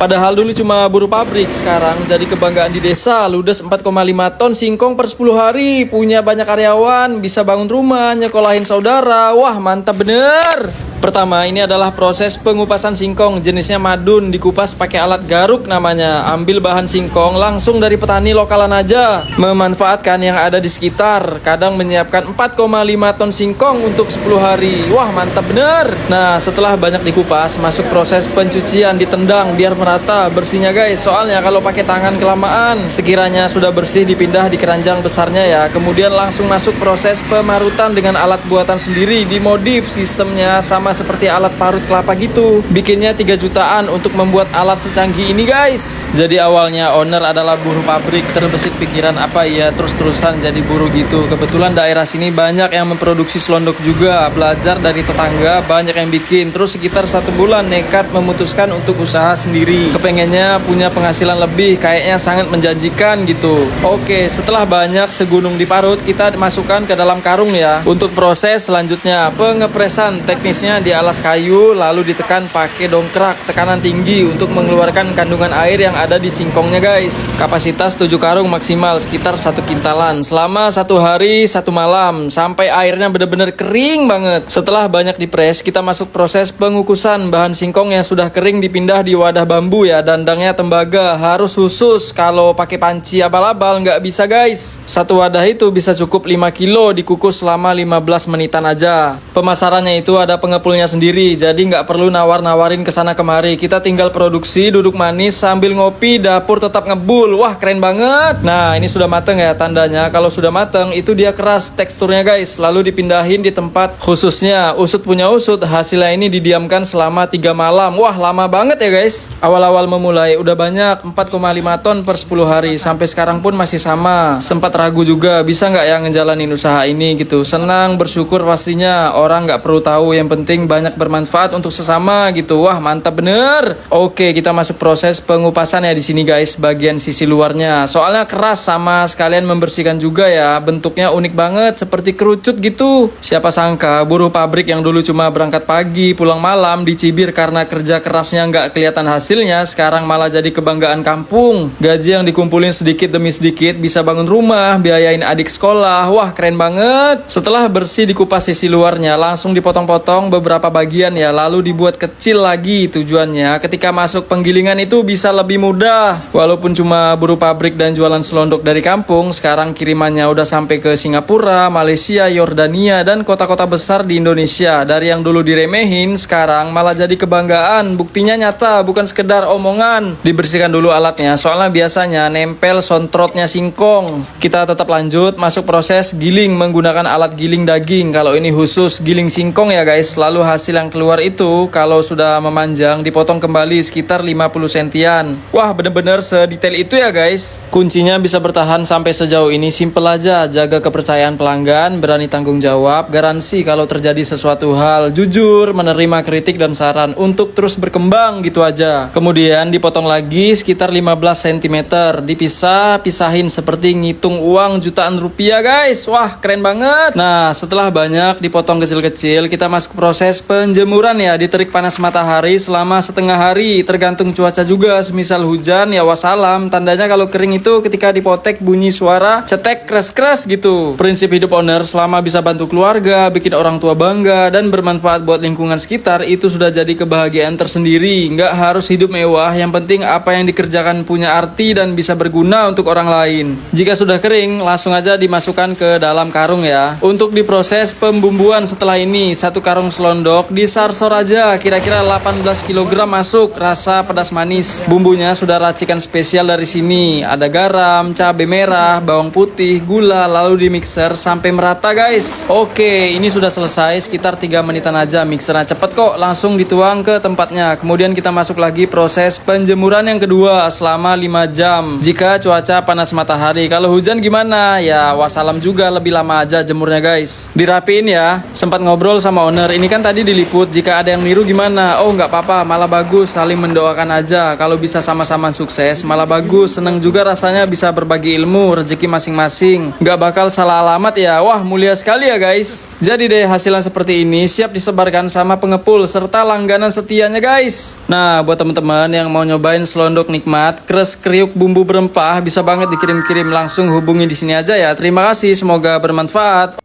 Padahal dulu cuma buruh pabrik, sekarang jadi kebanggaan di desa. Ludes 4,5 ton singkong per 10 hari. Punya banyak karyawan, bisa bangun rumah, nyekolahin saudara. Wah, mantap bener. Pertama, ini adalah proses pengupasan singkong. Jenisnya madun, dikupas pakai alat garuk namanya. Ambil bahan singkong langsung dari petani lokalan aja. Memanfaatkan yang ada di sekitar. Kadang menyiapkan 4,5 ton singkong untuk 10 hari. Wah, mantap bener. Nah, setelah banyak dikupas, masuk proses pencucian, ditendang biar merata bersihnya guys. Soalnya kalau pakai tangan kelamaan, sekiranya sudah bersih dipindah di keranjang besarnya ya. Kemudian langsung masuk proses pemarutan dengan alat buatan sendiri. Dimodif sistemnya sama seperti alat parut kelapa gitu. Bikinnya 3 jutaan untuk membuat alat secanggih ini guys. Jadi awalnya owner adalah buruh pabrik, terbesit pikiran apa ya terus-terusan jadi buruh gitu. Kebetulan daerah sini banyak yang memproduksi selondok juga. Belajar dari tetangga banyak yang bikin. Terus sekitar 1 bulan nekat memutuskan untuk usaha sendiri. Kepengennya punya penghasilan lebih, kayaknya sangat menjanjikan gitu. Oke, setelah banyak segunung diparut, kita masukkan ke dalam karung ya. Untuk proses selanjutnya, pengepresan teknisnya di alas kayu, lalu ditekan pakai dongkrak tekanan tinggi untuk mengeluarkan kandungan air yang ada di singkongnya guys. Kapasitas 7 karung maksimal sekitar 1 kintalan selama 1 hari 1 malam sampai airnya benar-benar kering banget. Setelah banyak dipres, kita masuk proses pengukusan. Bahan singkong yang sudah kering dipindah di wadah bambu ya. Dandangnya tembaga, harus khusus. Kalau pakai panci abal-abal nggak bisa guys. Satu wadah itu bisa cukup 5 kilo, dikukus selama 15 menitan aja. Pemasarannya itu ada pengepulnya sendiri, jadi nggak perlu nawar-nawarin kesana kemari. Kita tinggal produksi, duduk manis sambil ngopi, dapur tetap ngebul. Wah, keren banget. Nah, ini sudah mateng ya tandanya. Kalau sudah mateng itu dia keras teksturnya guys. Lalu dipindahin di tempat khususnya. Usut punya usut, hasilnya ini didiamkan selama 3 malam. Wah, lama banget ya guys. Awal-awal memulai udah banyak 4,5 ton per 10 hari. Sampai sekarang pun masih sama. Sempat ragu juga bisa nggak ya ngejalanin usaha ini gitu. Senang, bersyukur pastinya. Orang nggak perlu tahu, yang penting banyak bermanfaat untuk sesama gitu. Wah, mantap bener. Oke, kita masuk proses pengupasan ya di sini guys, bagian sisi luarnya. Soalnya keras sama sekalian membersihkan juga ya. Bentuknya unik banget seperti kerucut gitu. Siapa sangka buruh pabrik yang dulu cuma berangkat pagi pulang malam dicibir karena kerja kerasnya nggak kelihatan hasilnya, sekarang malah jadi kebanggaan kampung. Gaji yang dikumpulin sedikit demi sedikit bisa bangun rumah, biayain adik sekolah. Wah, keren banget. Setelah bersih dikupas sisi luarnya, langsung dipotong-potong beberapa bagian ya, lalu dibuat kecil lagi. Tujuannya ketika masuk penggilingan itu bisa lebih mudah. Walaupun cuma buruh pabrik dan jualan selondok dari kampung, sekarang kirimannya udah sampai ke Singapura, Malaysia, Yordania, dan kota-kota besar di Indonesia. Dari yang dulu diremehin, sekarang malah jadi kebanggaan. Buktinya nyata, bukan sekedar omongan. Dibersihkan dulu alatnya, soalnya biasanya nempel sontrotnya singkong. Kita tetap lanjut masuk proses giling menggunakan alat giling daging. Kalau ini khusus giling singkong ya guys. Lalu hasil yang keluar itu kalau sudah memanjang dipotong kembali sekitar 50 sentian. Wah, bener-bener sedetail itu ya guys. Kuncinya bisa bertahan sampai sejauh ini simple aja. Jaga kepercayaan pelanggan, berani tanggung jawab, garansi kalau terjadi sesuatu hal, jujur menerima kritik dan saran untuk terus berkembang gitu aja. Kemudian dipotong lagi sekitar 15 cm. Dipisah-pisahin seperti ngitung uang jutaan rupiah guys. Wah, keren banget. Nah, setelah banyak dipotong kecil-kecil, kita masuk proses penjemuran ya. Diterik panas matahari selama setengah hari, tergantung cuaca juga. Semisal hujan ya wassalam, tandanya kalau kering itu ketika dipotek bunyi suara cetek keras-keras gitu. Prinsip hidup owner selama bisa bantu keluarga, bikin orang tua bangga, dan bermanfaat buat lingkungan sekitar, itu sudah jadi kebahagiaan tersendiri. Nggak harus hidup mewah, yang penting apa yang dikerjakan punya arti dan bisa berguna untuk orang lain. Jika sudah kering, langsung aja dimasukkan ke dalam karung ya. Untuk diproses pembumbuan setelah ini, 1 karung selondok disarsor aja, kira-kira 18 kg masuk, rasa pedas manis. Bumbunya sudah racikan spesial dari sini. Ada garam, cabai merah, bawang putih, gula, lalu dimixer sampai merata guys. Oke, ini sudah selesai sekitar 3 menitan aja. Mixernya cepet kok, langsung dituang ke tempatnya. Kemudian kita masuk lagi proses penjemuran yang kedua selama 5 jam. Jika cuaca panas matahari, kalau hujan gimana? Ya wassalam juga, lebih lama aja jemurnya guys. Dirapiin ya. Sempat ngobrol sama owner, ini kan Kan tadi diliput, jika ada yang niru gimana? Oh nggak apa-apa, malah bagus, saling mendoakan aja. Kalau bisa sama-sama sukses, malah bagus. Seneng juga rasanya bisa berbagi ilmu, rezeki masing-masing. Nggak bakal salah alamat ya. Wah mulia sekali ya guys. Jadi deh hasilan seperti ini siap disebarkan sama pengepul serta langganan setianya guys. Nah buat teman-teman yang mau nyobain selondok nikmat, kres kriuk bumbu berempah, bisa banget dikirim-kirim langsung, hubungi di sini aja ya. Terima kasih, semoga bermanfaat.